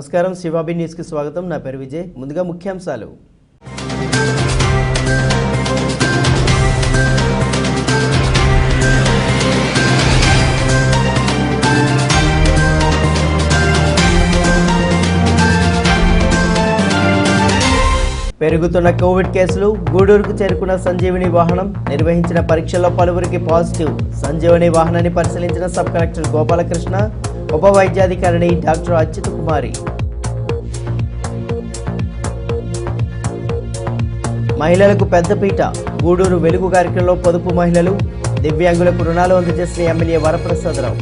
నమస్కారం, శివాబి న్యూస్ కి స్వాగతం. నా పేరు విజయ్. ముందుగా ముఖ్యాంశాలు. పెరుగుతున్న కోవిడ్ కేసులు. గూడూరుకు చేరుకున్న సంజీవిని వాహనం. నిర్వహించిన పరీక్షల్లో పలువురికి పాజిటివ్. సంజీవిని వాహనాన్ని పరిశీలించిన సబ్ కలెక్టర్ గోపాలకృష్ణ, ఉప వైద్యాధికారిణి డాక్టర్ అచ్యుత్ కుమారి. మహిళలకు పెద్దపీట. గూడూరు వెలుగు కార్యక్రమంలో పొదుపు మహిళలు. దివ్యాంగులకు రుణాలు అందజేసిన ఎమ్మెల్యే వరప్రసాదరావు.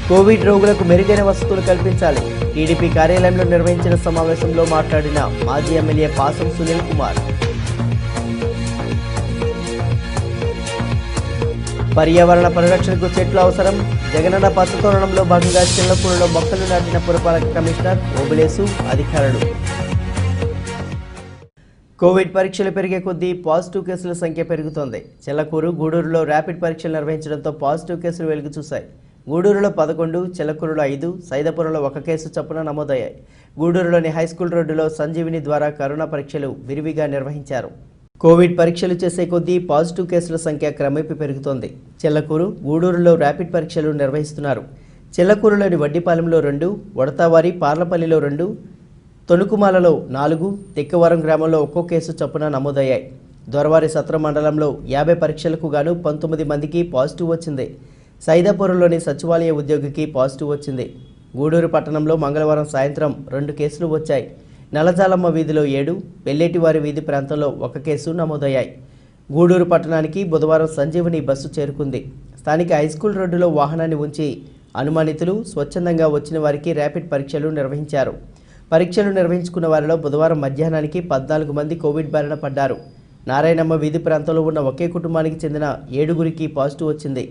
కోవిడ్ రోగులకు మెరుగైన వసతులు కల్పించాలి. టీడీపీ కార్యాలయంలో నిర్వహించిన సమావేశంలో మాట్లాడిన మాజీ ఎమ్మెల్యే పాసం సునీల్ కుమార్. పర్యావరణ పరిరక్షణకు చెట్లు అవసరం. జగనన్న పచ్చతోరణంలో భాగంగా చిల్లకూరులో మొక్కలు నాటిన పురపాలక కమిషనర్ ఓబులేసు, అధికారులు. కోవిడ్ పరీక్షలు పెరిగే కొద్దీ పాజిటివ్ కేసుల సంఖ్య పెరుగుతోంది. చిల్లకూరు, గూడూరులో ర్యాపిడ్ పరీక్షలు నిర్వహించడంతో పాజిటివ్ కేసులు వెలుగు చూశాయి. గూడూరులో 11, చిల్లకూరులో 5, సైదాపురంలో 1 కేసు చొప్పున నమోదయ్యాయి. గూడూరులోని హైస్కూల్ రోడ్డులో సంజీవిని ద్వారా కరోనా పరీక్షలు విరివిగా నిర్వహించారు. కోవిడ్ పరీక్షలు చేసే కొద్దీ పాజిటివ్ కేసుల సంఖ్య క్రమేపీ పెరుగుతోంది. చిల్లకూరు, గూడూరులో ర్యాపిడ్ పరీక్షలు నిర్వహిస్తున్నారు. చిల్లకూరులోని వడ్డిపాలెంలో 2, వడతావారి, పార్లపల్లిలో 2, తొనుకుమాలలో 4, తిక్కవరం గ్రామంలో 1 కేసు చొప్పున నమోదయ్యాయి. దొరవారి సత్రం మండలంలో 50 పరీక్షలకు గాను 19 మందికి పాజిటివ్ వచ్చింది. సైదాపురంలోని సచివాలయ ఉద్యోగికి పాజిటివ్ వచ్చింది. గూడూరు పట్టణంలో మంగళవారం సాయంత్రం 2 కేసులు వచ్చాయి. నల్లజాలమ్మ వీధిలో 7, పెల్లేటివారి వీధి ప్రాంతంలో 1 కేసు నమోదయ్యాయి. గూడూరు పట్టణానికి బుధవారం సంజీవని బస్సు చేరుకుంది. స్థానిక హైస్కూల్ రోడ్డులో వాహనాన్ని ఉంచి అనుమానితులు, స్వచ్ఛందంగా వచ్చిన వారికి ర్యాపిడ్ పరీక్షలు నిర్వహించారు. పరీక్షలు నిర్వహించుకున్న వారిలో బుధవారం మధ్యాహ్నానికి 14 మంది కోవిడ్ బారిన పడ్డారు. నారాయణమ్మ వీధి ప్రాంతంలో ఉన్న ఒకే కుటుంబానికి చెందిన 7గురికి పాజిటివ్ వచ్చింది.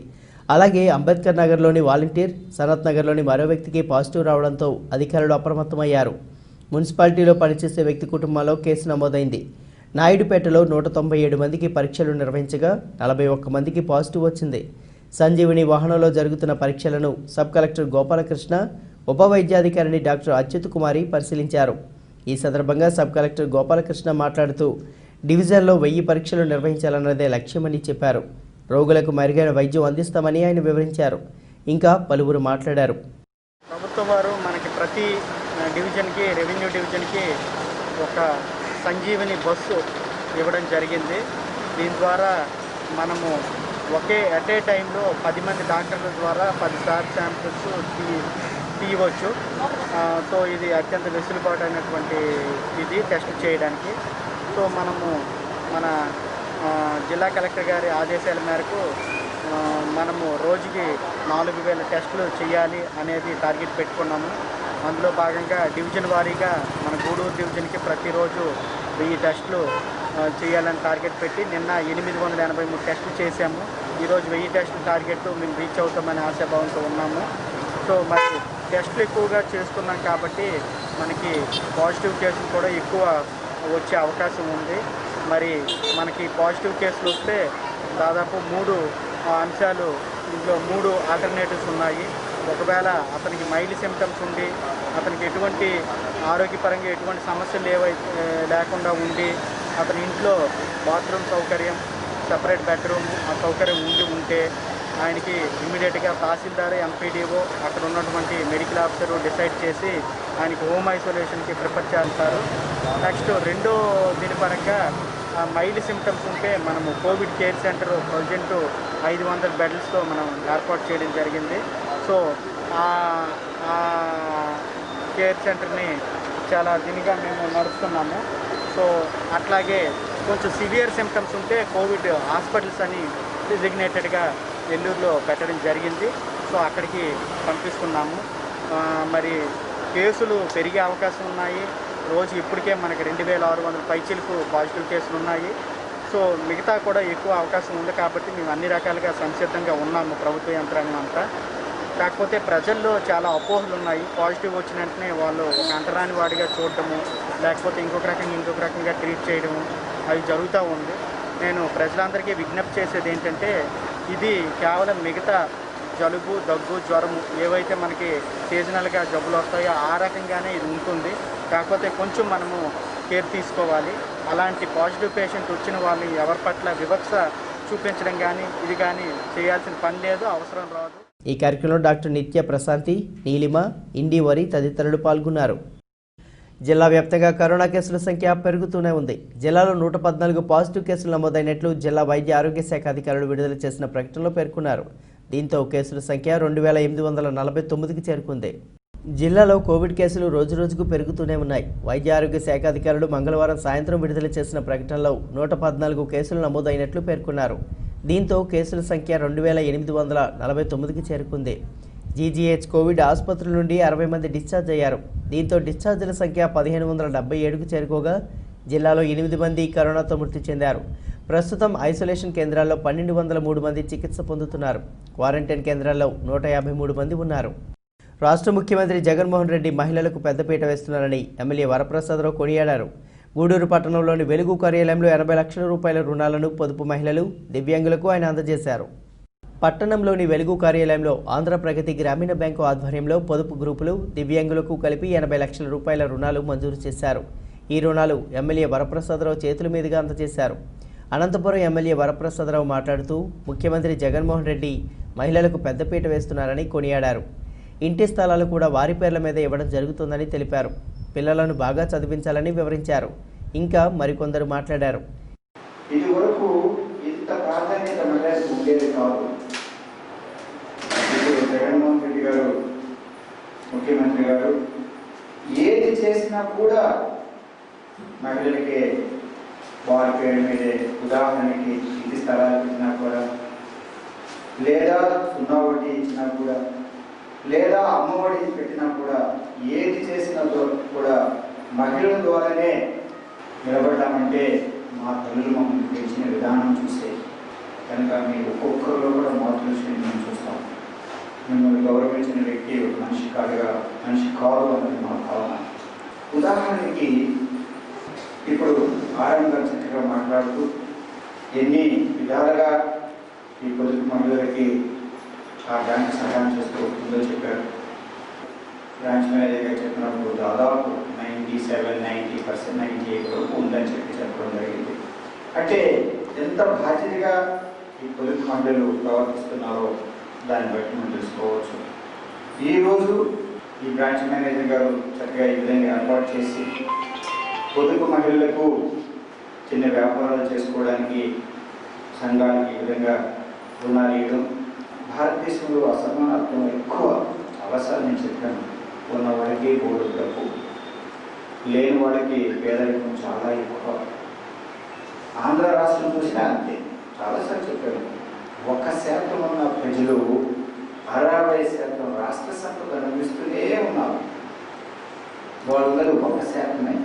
అలాగే అంబేద్కర్ నగర్లోని వాలంటీర్, సనత్ నగర్లోని మరో వ్యక్తికి పాజిటివ్ రావడంతో అధికారులు అప్రమత్తమయ్యారు. మున్సిపాలిటీలో పనిచేసే వ్యక్తి కుటుంబంలో కేసు నమోదైంది. నాయుడుపేటలో 197 మందికి పరీక్షలు నిర్వహించగా 41 మందికి పాజిటివ్ వచ్చింది. సంజీవిని వాహనంలో జరుగుతున్న పరీక్షలను సబ్ కలెక్టర్ గోపాలకృష్ణ, ఉప వైద్యాధికారిణి డాక్టర్ అచ్యుత్ కుమారి పరిశీలించారు. ఈ సందర్భంగా సబ్ కలెక్టర్ గోపాలకృష్ణ మాట్లాడుతూ డివిజన్లో 1000 పరీక్షలు నిర్వహించాలన్నదే లక్ష్యమని చెప్పారు. రోగులకు మెరుగైన వైద్యం అందిస్తామని ఆయన వివరించారు. ఇంకా పలువురు మాట్లాడారు. ప్రభుత్వం వారు మనకి ప్రతి డివిజన్కి, రెవెన్యూ డివిజన్కి ఒక సంజీవిని బస్సు ఇవ్వడం జరిగింది. దీని ద్వారా మనము అట్ ఏ టైంలో 10 మంది డాక్టర్ల ద్వారా 10 స్వాబ్ శాంపిల్స్ తీయవచ్చు. సో ఇది అత్యంత వెసులుబాటు అయినటువంటి ఇది టెస్ట్ చేయడానికి. సో మన జిల్లా కలెక్టర్ గారి ఆదేశాల మేరకు మనము రోజుకి 4000 టెస్టులు చేయాలి అనేది టార్గెట్ పెట్టుకున్నాము. అందులో భాగంగా డివిజన్ వారీగా మన గూడూరు డివిజన్కి ప్రతిరోజు 1000 టెస్టులు చేయాలని టార్గెట్ పెట్టి నిన్న 883 టెస్టులు చేశాము. ఈరోజు 1000 టెస్టుల టార్గెట్ మేము రీచ్ అవుతామని ఆశాభావంతో ఉన్నాము. సో మరి టెస్టులు ఎక్కువగా చేస్తున్నాం కాబట్టి మనకి పాజిటివ్ కేసులు కూడా ఎక్కువ వచ్చే అవకాశం ఉంది. మరి మనకి పాజిటివ్ కేసులు వస్తే దాదాపు 3 అంశాలు, ఇందులో 3 ఆల్టర్నేటివ్స్ ఉన్నాయి. ఒకవేళ అతనికి మైల్డ్ సిమ్టమ్స్ ఉండి అతనికి ఎటువంటి ఆరోగ్యపరంగా ఎటువంటి సమస్యలు లేకుండా ఉండి అతని ఇంట్లో బాత్రూమ్ సౌకర్యం, సపరేట్ బెడ్రూమ్ ఆ సౌకర్యం ఉంటే ఆయనకి ఇమ్మీడియట్గా తహసీల్దార్, ఎంపీడీఓ, అక్కడ ఉన్నటువంటి మెడికల్ ఆఫీసరు డిసైడ్ చేసి ఆయనకి హోమ్ ఐసోలేషన్కి ప్రిఫర్ చేస్తారు. నెక్స్ట్ రెండో దీని పరంగా మైల్డ్ సిమ్టమ్స్ ఉంటే మనము కోవిడ్ కేర్ సెంటర్ ప్రజెంట్ 500 బెడ్స్తో మనం ఏర్పాటు చేయడం జరిగింది. సో ఆ కేర్ సెంటర్ని చాలా దీనిగా మేము నడుస్తున్నాము. సో అట్లాగే కొంచెం సివియర్ సిమ్టమ్స్ ఉంటే కోవిడ్ హాస్పిటల్స్ అని డిజిగ్నేటెడ్గా నెల్లూరులో పెట్టడం జరిగింది. సో అక్కడికి పంపిస్తున్నాము. మరి కేసులు పెరిగే అవకాశం ఉన్నాయి. రోజు ఇప్పటికే మనకి 2600 పైచిలకు పాజిటివ్ కేసులు ఉన్నాయి. సో మిగతా కూడా ఎక్కువ అవకాశం ఉంది కాబట్టి మేము అన్ని రకాలుగా సంసిద్ధంగా ఉన్నాము, ప్రభుత్వ యంత్రాంగం అంతా. కాకపోతే ప్రజల్లో చాలా అపోహలు ఉన్నాయి. పాజిటివ్ వచ్చిన వెంటనే వాళ్ళు ఒక అంటరాని వాడిగా చూడటము, లేకపోతే ఇంకొక రకంగా ట్రీట్ చేయడము అవి జరుగుతూ ఉంది. నేను ప్రజలందరికీ విజ్ఞప్తి చేసేది ఏంటంటే ఇది కేవలం మిగతా జలుబు, దగ్గు, జ్వరము ఏవైతే మనకి సీజనల్గా జబ్బులు వస్తాయో ఆ రకంగానే ఇది ఉంటుంది. కాకపోతే కొంచెం మనము కేర్ తీసుకోవాలి. అలాంటి పాజిటివ్ పేషెంట్ వచ్చిన వాళ్ళు ఎవరి పట్ల వివక్ష చూపించడం కానీ ఇది కానీ చేయాల్సిన పని లేదు, అవసరం రాదు. ఈ కార్యక్రమంలో డాక్టర్ నిత్య ప్రశాంతి, నీలిమ, ఇండి వరి తదితరులు పాల్గొన్నారు. జిల్లా వ్యాప్తంగా కరోనా కేసుల సంఖ్య పెరుగుతూనే ఉంది. జిల్లాలో 114 పాజిటివ్ కేసులు నమోదైనట్లు జిల్లా వైద్య ఆరోగ్య శాఖ అధికారులు విడుదల చేసిన ప్రకటనలో పేర్కొన్నారు. దీంతో కేసుల సంఖ్య 2849కి చేరుకుంది. జిల్లాలో కోవిడ్ కేసులు రోజురోజుకు పెరుగుతూనే ఉన్నాయి. వైద్య ఆరోగ్య శాఖ అధికారులు మంగళవారం సాయంత్రం విడుదల చేసిన ప్రకటనలో 114 కేసులు నమోదైనట్లు పేర్కొన్నారు. దీంతో కేసుల సంఖ్య 2849కి చేరుకుంది. జీజీహెచ్ కోవిడ్ ఆసుపత్రుల నుండి 60 మంది డిశ్చార్జ్ అయ్యారు. దీంతో డిశ్చార్జీల సంఖ్య 1577కు చేరుకోగా జిల్లాలో 8 మంది కరోనాతో మృతి చెందారు. ప్రస్తుతం ఐసోలేషన్ కేంద్రాల్లో 1203 మంది చికిత్స పొందుతున్నారు. క్వారంటైన్ కేంద్రాల్లో 153 మంది ఉన్నారు. రాష్ట్ర ముఖ్యమంత్రి జగన్మోహన్ రెడ్డి మహిళలకు పెద్దపీట వేస్తున్నారని ఎమ్మెల్యే వరప్రసాదరావు కొనియాడారు. గూడూరు పట్టణంలోని వెలుగు కార్యాలయంలో 80 లక్షల రూపాయల రుణాలను పొదుపు మహిళలు, దివ్యాంగులకు ఆయన అందజేశారు. పట్టణంలోని వెలుగు కార్యాలయంలో ఆంధ్రప్రగతి గ్రామీణ బ్యాంకు ఆధ్వర్యంలో పొదుపు గ్రూపులు, దివ్యాంగులకు కలిపి 80 లక్షల రూపాయల రుణాలు మంజూరు చేశారు. ఈ రుణాలు ఎమ్మెల్యే వరప్రసాదరావు చేతుల మీదుగా అందజేశారు. అనంతపురం ఎమ్మెల్యే వరప్రసాదరావు మాట్లాడుతూ ముఖ్యమంత్రి జగన్మోహన్ రెడ్డి మహిళలకు పెద్దపీట వేస్తున్నారని కొనియాడారు. ఇంటి స్థలాలు కూడా వారి పేర్ల మీద ఇవ్వడం జరుగుతుందని తెలిపారు. పిల్లలను బాగా చదివించాలని వివరించారు. ఇంకా మరికొందరు మాట్లాడారు. ఇదివరకు ఇంత ప్రాధాన్యత మహిళలకు ఉండేది కాదు. ఇప్పుడు జగన్మోహన్ రెడ్డి గారు ముఖ్యమంత్రి గారు ఏది చేసినా కూడా మహిళలకి వారి పేరు మీదే, ఉదాహరణకి ఇంటి స్థలాలు ఇచ్చినా కూడా, లేదా 0 ఇచ్చినా కూడా, లేదా అమ్మఒడి పెట్టినా కూడా, ఏది చేసినా కూడా మహిళల ద్వారానే నిలబడ్డామంటే మా తల్లులు మమ్మల్ని పెంచిన విధానం చూసే కనుక మీరు ఒక్కొక్కరిలో కూడా మార్పులు వచ్చి మేము చూస్తాం. మిమ్మల్ని గౌరవించిన వ్యక్తి ఒక మనిషి కాదు అన్నది మా భావన. ఉదాహరణకి ఇప్పుడు ఆరంభ చక్కగా మాట్లాడుతూ ఎన్ని విధాలుగా ఈ పొదుపు మహిళలకి ఆ బ్యాంక్ సహాయం చేస్తూ ఉందో చెప్పారు. బ్రాంచ్ మేనేజర్గా చెప్పినప్పుడు దాదాపు 97-90%, 98 వరకు ఉందని చెప్పడం జరిగింది. అంటే ఎంత బాధ్యతగా ఈ పొదుపు మహిళలు ప్రవర్తిస్తున్నారో దాన్ని బట్టి మనం తెలుసుకోవచ్చు. ఈరోజు ఈ బ్రాంచ్ మేనేజర్ గారు చక్కగా ఈ విధంగా ఏర్పాటు చేసి పొదుపు మహిళలకు చిన్న వ్యాపారాలు చేసుకోవడానికి సంఘానికి ఈ విధంగా రుణాలు ఇవ్వడం. భారతదేశంలో అసమానత్వం ఎక్కువ. చాలాసార్లు నేను చెప్పాను, ఉన్న వాడికి బోర్డు డబ్బు, లేని వాడికి పేదరికం చాలా ఎక్కువ. ఆంధ్ర రాష్ట్రం చూసినా అంతే. చాలాసార్లు చెప్పాను, 1% ఉన్న ప్రజలు 60% రాష్ట్ర సంపద అనుభవిస్తూనే ఉన్నారు. వాళ్ళందరూ 1%.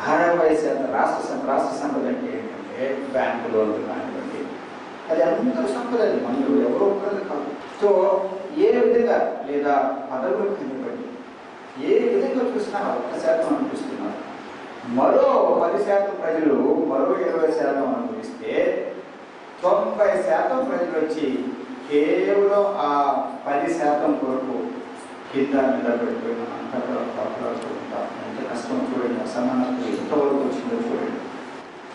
60% రాష్ట్ర సంపద అంటే ఏంటంటే బ్యాంకు లోన్లు కానివ్వండి, అది అందరూ సంపద, మనలో ఎవరో ఒక్కరు కాదు. సో ఏ విధంగా, లేదా పదవులు కనివ్వండి, ఏ విధంగా చూసినా 1% అనిపిస్తున్నారు. మరో 10% ప్రజలు మరో 20% అనుభవిస్తే 90% ప్రజలు వచ్చి కేవలం ఆ 10% కొరకు కింద మీద పడిపోయిన అంతా కూడా పాపులాడుతూ ఉంటారు. ఎంత కష్టం చూడండి, అసమానత్వం ఎంతవరకు వచ్చిందో చూడండి.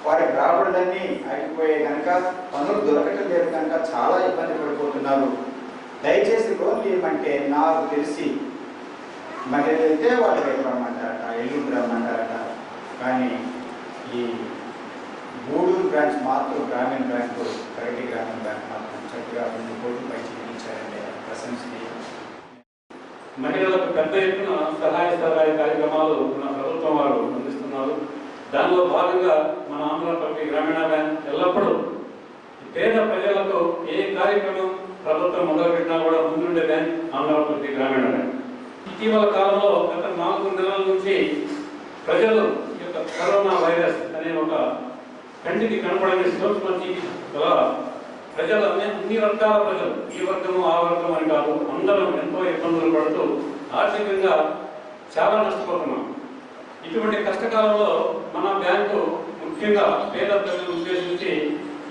వారికి రాబడులన్నీ ఆగిపోయే కనుక, పనులు దొరకటం లేదు కనుక చాలా ఇబ్బంది పడిపోతున్నారు. దయచేసి లోన్లు ఇవ్వమంటే నాకు తెలిసి మహిళలు వెళ్తే వాళ్ళు రేపు రమ్మంటారట, ఎల్లుండి రమ్మంటారట. కానీ ఈ గూడూరు బ్రాంచ్ మాత్రం, గ్రామీణ బ్యాంకు, ప్రగతి గ్రామీణ బ్యాంక్ మాత్రం చక్కగా 2 కోట్లు పై చూపించారండి. ప్రశంసనీయం. మహిళలకు పెద్ద ఎత్తున సహాయ కార్యక్రమాలు మన ప్రభుత్వం వారు అందిస్తున్నారు. దానిలో భాగంగా మన ఆంధ్రప్రదేశ్ గ్రామీణ బ్యాంక్ ఎల్లప్పుడూ పేద ప్రజలకు ఏ కార్యక్రమం ప్రభుత్వం మొదలుపెట్టినా కూడా ముందుండే బ్యాంక్ ఆంధ్రప్రదేశ్ గ్రామీణ బ్యాంక్. ఇటీవల కాలంలో గత 4 నెలల నుంచి ప్రజలు యొక్క కరోనా వైరస్ అనే ఒక కంటికి కనపడని సూక్ష్మజీవి గల ప్రజలు, అన్ని వర్గాల ప్రజలు, ఈ వర్గము ఆ వర్గం అని కాదు, అందరూ ఎంతో ఇబ్బందులు పడుతూ ఆర్థికంగా చాలా నష్టపోతున్నాం. ఇటువంటి కష్టకాలంలో మన బ్యాంకు ముఖ్యంగా పేద ప్రజలను ఉద్దేశించి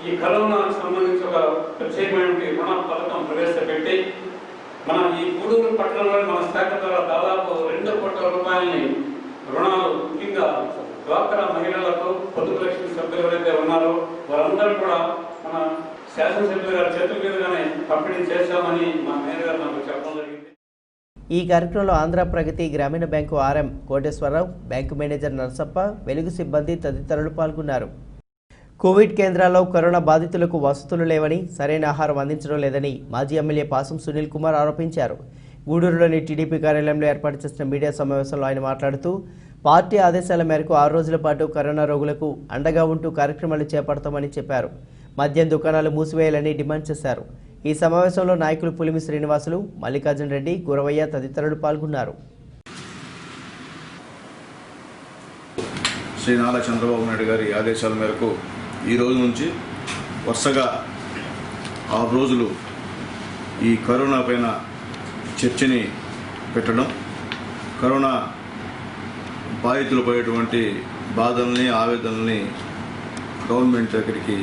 ఈ ఈ కరోనాకు సంబంధించి ఒక ప్రత్యేకమైన రుణ పథకం ప్రవేశపెట్టి మన ఈ గూడూరు పట్టణంలో మన శాఖ ద్వారా దాదాపు 2 కోట్ల రూపాయలని రుణాలు ముఖ్యంగా డ్వాక్రా మహిళలకు పొదుపు లక్ష్మి సభ్యులు ఎవరైతే ఉన్నారో వారందరూ కూడా మన శాసనసభ్యులు గారి చేతుల మీదుగానే పంపిణీ చేశామని మా మేయర్ గారు నాకు చెప్పడం జరిగింది. ఈ కార్యక్రమంలో ఆంధ్ర ప్రగతి గ్రామీణ bank RM Koteswararao, bank manager Narasappa, వెలుగు సిబ్బంది తదితరులు పాల్గొన్నారు. కోవిడ్ కేంద్రాల్లో కరోనా బాధితులకు వసతులు లేవని, సరైన ఆహారం అందించడం లేదని మాజీ ఎమ్మెల్యే పాసం సునీల్ కుమార్ ఆరోపించారు. గూడూరులోని టీడీపీ కార్యాలయంలో ఏర్పాటు చేసిన మీడియా సమావేశంలో ఆయన మాట్లాడుతూ పార్టీ ఆదేశాల మేరకు 6 రోజుల పాటు కరోనా రోగులకు అండగా ఉంటూ కార్యక్రమాలు చేపడతామని చెప్పారు. మద్యం దుకాణాలు మూసివేయాలని డిమాండ్ చేశారు. ఈ సమావేశంలో నాయకులు పులిమి శ్రీనివాసులు, మల్లికార్జున రెడ్డి, గురవయ్య తదితరులు పాల్గొన్నారు. శ్రీ నారా చంద్రబాబు నాయుడు గారి ఆదేశాల మేరకు ఈ రోజు నుంచి వరుసగా 6 రోజులు ఈ కరోనా పైన చర్చని పెట్టడం, కరోనా బాధితులు పడేటువంటి బాధల్ని, ఆవేదనల్ని గవర్నమెంట్ దగ్గరికి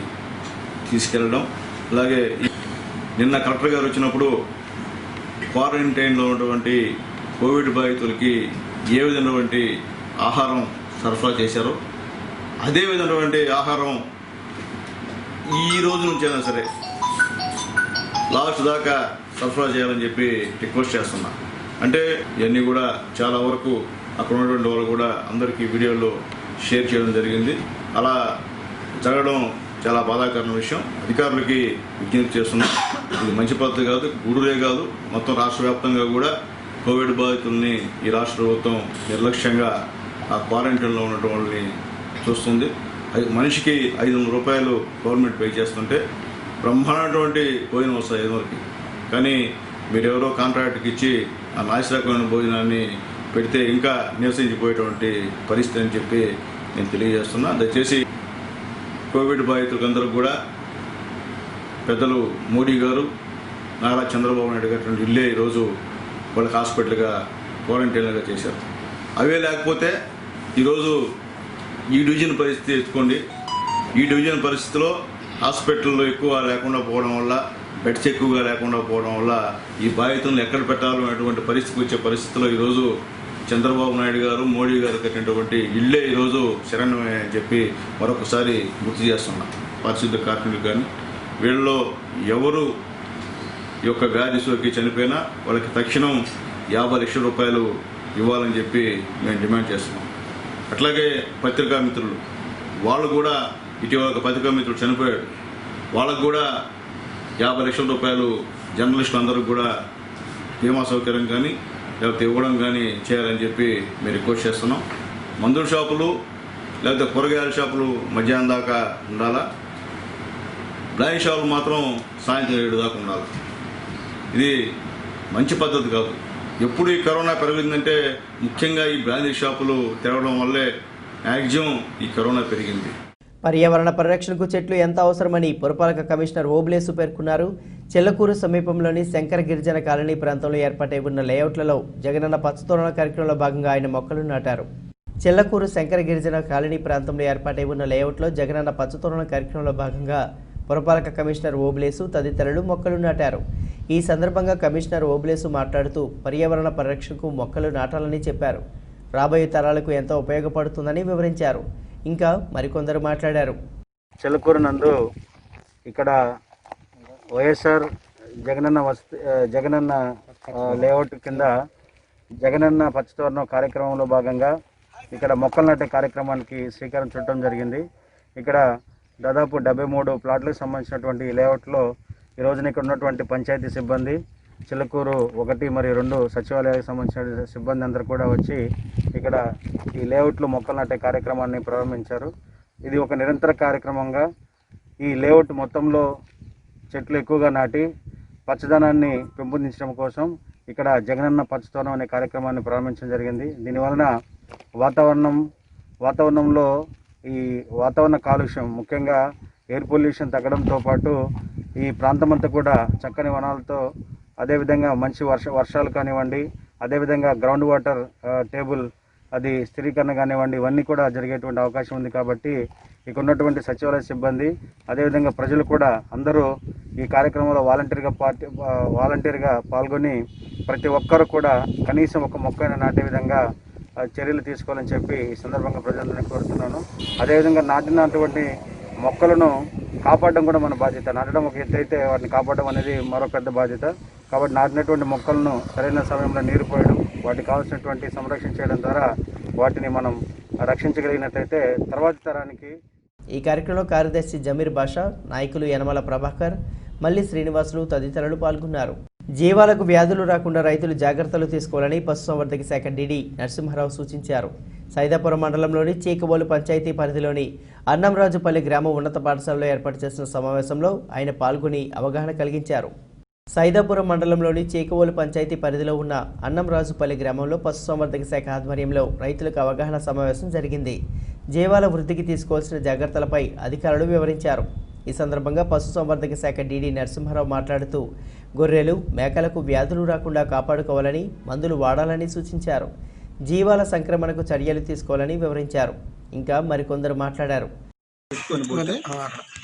తీసుకెళ్ళడం. అలాగే నిన్న కలెక్టర్ గారు వచ్చినప్పుడు క్వారంటైన్లో ఉన్నటువంటి కోవిడ్ బాధితులకి ఏ విధమైనటువంటి ఆహారం సరఫరా చేశారో అదే విధమైనటువంటి ఆహారం ఈ రోజు నుంచి అయినా సరే లాస్ట్ దాకా సరఫరా చేయాలని చెప్పి రిక్వెస్ట్ చేస్తున్నా. అంటే ఇవన్నీ కూడా చాలా వరకు అక్కడ ఉన్నటువంటి వాళ్ళు కూడా అందరికీ వీడియోలో షేర్ చేయడం జరిగింది. అలా జరగడం చాలా బాధాకరమైన విషయం. అధికారులకి విజ్ఞప్తి చేస్తున్నాం, ఇది మంచి పద్ధతి కాదు. గూడూరే కాదు, మొత్తం రాష్ట్ర వ్యాప్తంగా కూడా కోవిడ్ బాధితుల్ని ఈ రాష్ట్ర ప్రభుత్వం నిర్లక్ష్యంగా ఆ క్వారంటైన్లో ఉన్నటువంటి వాళ్ళని చూస్తుంది. మనిషికి 500 రూపాయలు గవర్నమెంట్ పే చేస్తుంటే బ్రహ్మాండటువంటి భోజనం వస్తాయి ఎవరికి. కానీ మీరెవరో కాంట్రాక్ట్కి ఇచ్చి ఆ నాశరకమైన భోజనాన్ని పెడితే ఇంకా నివసించిపోయేటువంటి పరిస్థితి అని చెప్పి నేను తెలియజేస్తున్నా. దయచేసి కోవిడ్ బాధితులందరూ కూడా పెద్దలు మోడీ గారు, నారా చంద్రబాబు నాయుడు గారు ఇల్లే ఈరోజు వాళ్ళకి హాస్పిటల్గా క్వారంటైన్గా చేశారు. అవే లేకపోతే ఈరోజు ఈ డివిజన్ పరిస్థితి ఎత్తుకోండి. ఈ డివిజన్ పరిస్థితిలో హాస్పిటల్లో ఎక్కువ లేకుండా పోవడం వల్ల, బెడ్స్ ఎక్కువగా లేకుండా పోవడం వల్ల ఈ బాధితులను ఎక్కడ పెట్టాలో అనేటువంటి పరిస్థితికి వచ్చే పరిస్థితిలో ఈరోజు చంద్రబాబు నాయుడు గారు, మోడీ గారు కట్టినటువంటి ఇళ్లే ఈరోజు శరణ్యమే అని చెప్పి మరొకసారి గుర్తు చేస్తున్నాం. పారిశుద్ధ కార్మికులు కానీ వీళ్ళలో ఎవరు ఈ యొక్క వ్యాధి సోకి చనిపోయినా వాళ్ళకి తక్షణం 50 లక్షల రూపాయలు ఇవ్వాలని చెప్పి మేము డిమాండ్ చేస్తున్నాం. అట్లాగే పత్రికా మిత్రులు, వాళ్ళు కూడా ఇటీవల ఒక పత్రికా మిత్రుడు చనిపోయాడు, వాళ్ళకు కూడా 50 లక్షల రూపాయలు జర్నలిస్టులు అందరూ కూడా బీమా సౌకర్యం కానీ లేకపోతే ఇవ్వడం కానీ చేయాలని చెప్పి మేము రిక్వెస్ట్ చేస్తున్నాం. మందుల షాపులు లేకపోతే కూరగాయల షాపులు మధ్యాహ్నం దాకా ఉండాలా, బ్రాండ్ షాపులు మాత్రం సాయంత్రం 7 దాకా ఉండాలి. ఇది మంచి పద్ధతి కాదు. ఎప్పుడు ఈ కరోనా పెరిగిందంటే ముఖ్యంగా ఈ బ్రాండ్ షాపులు తెరవడం వల్లే మ్యాక్సిమం ఈ కరోనా పెరిగింది. పర్యావరణ పరిరక్షణకు చెట్లు ఎంత అవసరమని పురపాలక కమిషనర్ ఓబ్లేసు పేర్కొన్నారు. చెల్లకూరు సమీపంలోని శంకర గిరిజన కాలనీ ప్రాంతంలో ఏర్పాటై ఉన్న లేఅవుట్లలో జగనన్న పచ్చతోరణ కార్యక్రమంలో భాగంగా ఆయన మొక్కలు నాటారు. చెల్లకూరు శంకర గిరిజన కాలనీ ప్రాంతంలో ఏర్పాటై ఉన్న లేఅవుట్లో జగనన్న పచ్చతోరణ కార్యక్రమంలో భాగంగా పురపాలక కమిషనర్ ఓబ్లేసు తదితరులు మొక్కలు నాటారు. ఈ సందర్భంగా కమిషనర్ ఓబ్లేసు మాట్లాడుతూ పర్యావరణ పరిరక్షణకు మొక్కలు నాటాలని చెప్పారు. రాబోయే తరాలకు ఎంతో ఉపయోగపడుతుందని వివరించారు. ఇంకా మరికొందరు మాట్లాడారు. చెల్లకూరు నందు ఇక్కడ వైఎస్ఆర్ జగనన్న లేఅవుట్ కింద జగనన్న పచ్చతోరణం కార్యక్రమంలో భాగంగా ఇక్కడ మొక్కలు నాటే కార్యక్రమానికి శ్రీకారం చుట్టడం జరిగింది. ఇక్కడ దాదాపు 73 ప్లాట్లకు సంబంధించినటువంటి లేఅవుట్లో ఈ రోజున ఇక్కడ ఉన్నటువంటి పంచాయతీ సిబ్బంది, చిల్లకూరు 1 మరియు 2 సచివాలయాలకు సంబంధించిన సిబ్బంది అందరూ కూడా వచ్చి ఇక్కడ ఈ లేఅవుట్లో మొక్కలు నాటే కార్యక్రమాన్ని ప్రారంభించారు. ఇది ఒక నిరంతర కార్యక్రమంగా ఈ లేఅవుట్ మొత్తంలో చెట్లు ఎక్కువగా నాటి పచ్చదనాన్ని పెంపొందించడం కోసం ఇక్కడ జగనన్న పచ్చతోరణం అనే కార్యక్రమాన్ని ప్రారంభించడం జరిగింది. దీనివలన వాతావరణంలో ఈ వాతావరణ కాలుష్యం, ముఖ్యంగా ఎయిర్ పొల్యూషన్ తగ్గడంతో పాటు ఈ ప్రాంతమంతా కూడా చక్కని వనాలతో, అదేవిధంగా మంచి వర్షాలు కానివ్వండి, అదేవిధంగా గ్రౌండ్ వాటర్ టేబుల్ అది స్థిరీకరణ కానివ్వండి, ఇవన్నీ కూడా జరిగేటువంటి అవకాశం ఉంది. కాబట్టి ఇక ఉన్నటువంటి సచివాలయ సిబ్బంది అదేవిధంగా ప్రజలు కూడా అందరూ ఈ కార్యక్రమంలో వాలంటీర్గా పాల్గొని ప్రతి ఒక్కరు కూడా కనీసం ఒక మొక్కైనా నాటే విధంగా చర్యలు తీసుకోవాలని చెప్పి ఈ సందర్భంగా ప్రజలందరినీ కోరుతున్నాను. అదేవిధంగా నాటినటువంటి మొక్కలను కాపాడడం కూడా మన బాధ్యత. నాటడం ఒక ఎత్తు అయితే వాటిని కాపాడడం అనేది మరో పెద్ద బాధ్యత. కాబట్టి నాటినటువంటి మొక్కలను సరైన సమయంలో నీరు పోయడం, వాటికి కావాల్సినటువంటి సంరక్షణ చేయడం ద్వారా వాటిని మనం రక్షించగలిగినట్లయితే తర్వాతి తరానికి. ఈ కార్యక్రమంలో కార్యదర్శి జమీర్ బాషా, నాయకులు యనమల ప్రభాకర్, మల్లి శ్రీనివాసులు తదితరులు పాల్గొన్నారు. జీవాలకు వ్యాధులు రాకుండా రైతులు జాగ్రత్తలు తీసుకోవాలని పశుసంవర్ధక శాఖ డీడీ నరసింహారావు సూచించారు. సైదాపురం మండలంలోని చీకబోలు పంచాయతీ పరిధిలోని అన్నంరాజుపల్లి గ్రామ ఉన్నత పాఠశాలలో ఏర్పాటు చేసిన సమావేశంలో ఆయన పాల్గొని అవగాహన కలిగించారు. సైదాపురం మండలంలోని చీకబోలు పంచాయతీ పరిధిలో ఉన్న అన్నంరాజుపల్లి గ్రామంలో పశుసంవర్ధక శాఖ ఆధ్వర్యంలో రైతులకు అవగాహన సమావేశం జరిగింది. జీవాల వృద్ధికి తీసుకోవాల్సిన జాగ్రత్తలపై అధికారులు వివరించారు. ఈ సందర్భంగా పశుసంవర్ధక శాఖ డీడీ నరసింహారావు మాట్లాడుతూ గొర్రెలు, మేకలకు వ్యాధులు రాకుండా కాపాడుకోవాలని, మందులు వాడాలని సూచించారు. జీవాల సంక్రమణకు చర్యలు తీసుకోవాలని వివరించారు. ఇంకా మరికొందరు మాట్లాడారు.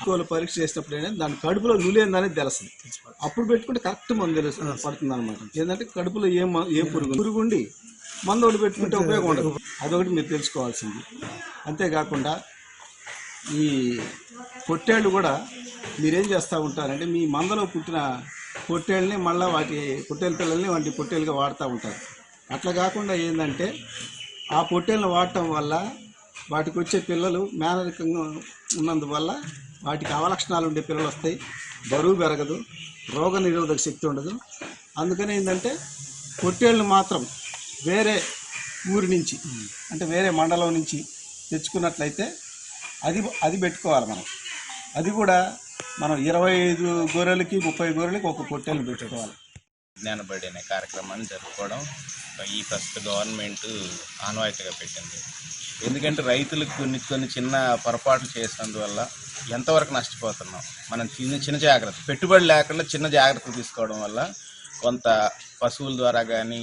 కోళ్ళ పరీక్ష చేసినప్పుడు దాని కడుపులో నులేందనేది తెలుస్తుంది. అప్పుడు పెట్టుకుంటే కరెక్ట్ మందు పడుతుంది అనమాట. ఏంటంటే కడుపులో ఏ పురుగుండి మందు ఒకటి పెట్టుకుంటే ఉపయోగం ఉండదు. అదొకటి మీరు తెలుసుకోవాల్సింది. అంతేకాకుండా ఈ పొట్టేళ్ళు కూడా మీరేం చేస్తూ ఉంటారంటే మీ మందలో పుట్టిన పొట్టేళ్ళని మళ్ళీ వాటి పొట్టేళ్ళ పిల్లల్ని వాటి పొట్టేళ్ళుగా వాడుతూ ఉంటారు. అట్లా కాకుండా ఏంటంటే ఆ పొట్టేళ్ళని వాడటం వల్ల వాటికి వచ్చే పిల్లలు మేనరికంగా ఉన్నందువల్ల వాటికి అవలక్షణాలు ఉండే పిల్లలు వస్తాయి, బరువు పెరగదు, రోగ నిరోధక శక్తి ఉండదు. అందుకని ఏంటంటే పొట్టేళ్ళని మాత్రం వేరే ఊరి నుంచి అంటే వేరే మండలం నుంచి తెచ్చుకున్నట్లయితే అది పెట్టుకోవాలి మనం. అది కూడా మనం 25 గొర్రెలకి 30 గొర్రెలకి ఒక పొట్టేళ్ళు పెట్టుకోవాలి. జ్ఞానబడి అనే కార్యక్రమాన్ని జరుపుకోవడం ఈ ప్రస్తుత గవర్నమెంట్ ఆనవాయితీగా పెట్టింది. ఎందుకంటే రైతులకు కొన్ని చిన్న పొరపాట్లు చేసినందువల్ల ఎంతవరకు నష్టపోతున్నాం. మనం చిన్న జాగ్రత్త, పెట్టుబడి లేకుండా చిన్న జాగ్రత్తలు తీసుకోవడం వల్ల కొంత పశువుల ద్వారా కానీ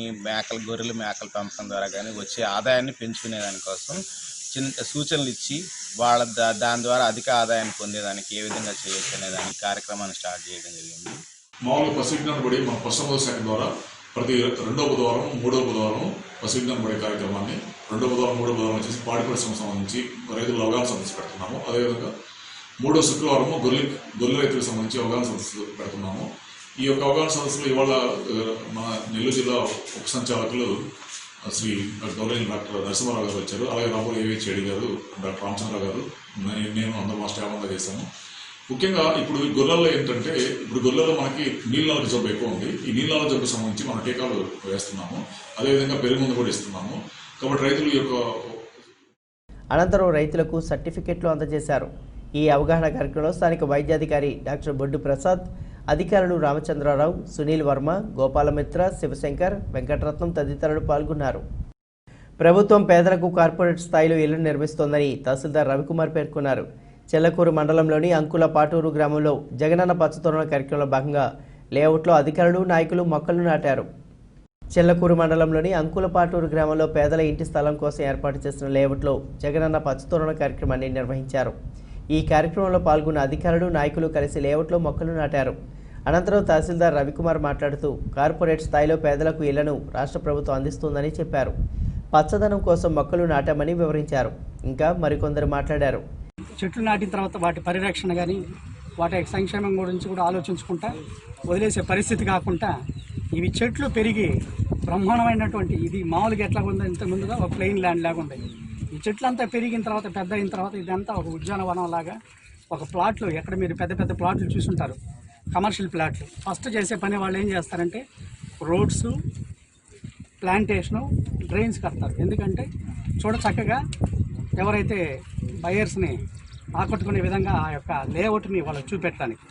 గొర్రెలు మేకల పెంపకం ద్వారా కానీ వచ్చే ఆదాయాన్ని పెంచుకునే దానికోసం చిన్న సూచనలు ఇచ్చి దాని ద్వారా అధిక ఆదాయాన్ని పొందేదానికి ఏ విధంగా చేయొచ్చు అనే దానికి కార్యక్రమాన్ని స్టార్ట్ చేయడం జరిగింది. మామూలుగా పశు విజ్ఞాన బడి మన పశుసంవర్ధక శాఖ ద్వారా ప్రతి 2వ బుధవారం 3వ బుధవారం పశు విజ్ఞాన బడి కార్యక్రమాన్ని 2వ బుధవారం 3వ బుధవారం వచ్చేసి పాడి పరిశ్రమకు సంబంధించి రైతుల అవగాహన సదస్సు పెడుతున్నాము. అదేవిధంగా 3వ శుక్రవారం గొర్రెల రైతులకు సంబంధించి అవగాహన సదస్సు పెడుతున్నాము. ఈ యొక్క అవగాహన సదస్సులో ఇవాళ మన నెల్లూరు జిల్లా ఉప సంచాలకులు శ్రీ గౌరవనీయులు డాక్టర్ నరసింహారావు గారు వచ్చారు. అలాగే రాబోయే ఏవిహెచ్ఐడి గారు, డాక్టర్ రామచంద్ర గారు, నేను అందరూ మా స్టాఫ్ అంతా చేశాము. ముఖ్యంగా ఇప్పుడు గొర్రెల్లో ఏంటంటే గొర్రెల్లో మనకి నీళ్ళ జబ్బు ఎక్కువ ఉంది. ఈ నీళ్ళ జబ్బు సంబంధించి మనం టీకాలు వేస్తున్నాము. అదేవిధంగా పెరుగు మందు కూడా ఇస్తున్నాము. కాబట్టి రైతుల యొక్క అనంతరం రైతులకు సర్టిఫికెట్లు అందజేశారు. ఈ అవగాహన కార్యక్రమంలో స్థానిక వైద్యాధికారి డాక్టర్ బొడ్డు ప్రసాద్, అధికారులు రామచంద్రరావు, సునీల్ వర్మ, గోపాలమిత్ర, శివశంకర్, వెంకటరత్నం తదితరులు పాల్గొన్నారు. ప్రభుత్వం పేదలకు కార్పొరేట్ స్థాయిలో ఇళ్లు నిర్మిస్తోందని తహసీల్దార్ రవికుమార్ పేర్కొన్నారు. చెల్లకూరు మండలంలోని అంకుల పాటూరు గ్రామంలో జగనన్న పచ్చతోరణ కార్యక్రమంలో భాగంగా లేఅవుట్లో అధికారులు, నాయకులు మొక్కలు నాటారు. చెల్లకూరు మండలంలోని అంకుల పాటూరు గ్రామంలో పేదల ఇంటి స్థలం కోసం ఏర్పాటు చేసిన లేఅవుట్లో జగనన్న పచ్చతోరణ కార్యక్రమాన్ని నిర్వహించారు. ఈ కార్యక్రమంలో పాల్గొన్న అధికారులు, నాయకులు కలిసి లేఅవుట్లో మొక్కలు నాటారు. అనంతరం తహసీల్దార్ రవికుమార్ మాట్లాడుతూ కార్పొరేట్ స్థాయిలో పేదలకు ఇళ్లను రాష్ట్ర ప్రభుత్వం అందిస్తుందని చెప్పారు. పచ్చదనం కోసం మొక్కలు నాటామని వివరించారు. ఇంకా మరికొందరు మాట్లాడారు. చెట్లు నాటిన తర్వాత వాటి పరిరక్షణ కానీ వాటి సంక్షేమం గురించి కూడా ఆలోచించుకుంటా వదిలేసే పరిస్థితి కాకుండా ఇవి చెట్లు పెరిగి బ్రహ్మాండమైనటువంటి, ఇది మామూలుగా ఎట్లా ఉందో ఇంత ముందుగా ఒక ప్లెయిన్ ల్యాండ్ లాగా ఉంది. ఈ చెట్లంతా పెరిగిన తర్వాత పెద్ద అయిన తర్వాత ఇదంతా ఒక ఉద్యానవనం లాగా ఒక ప్లాట్లు, ఎక్కడ మీరు పెద్ద పెద్ద ప్లాట్లు చూసుంటారు, కమర్షియల్ ప్లాట్లు. ఫస్ట్ చేసే పని వాళ్ళు ఏం చేస్తారంటే రోడ్స్, ప్లాంటేషను, డ్రైన్స్ కడతారు. ఎందుకంటే చూడ చక్కగా ఎవరైతే బయర్స్ని ఆకట్టుకునే విధంగా ఆ యొక్క లేఅవుట్ని వాళ్ళకి చూపెట్టడానికి,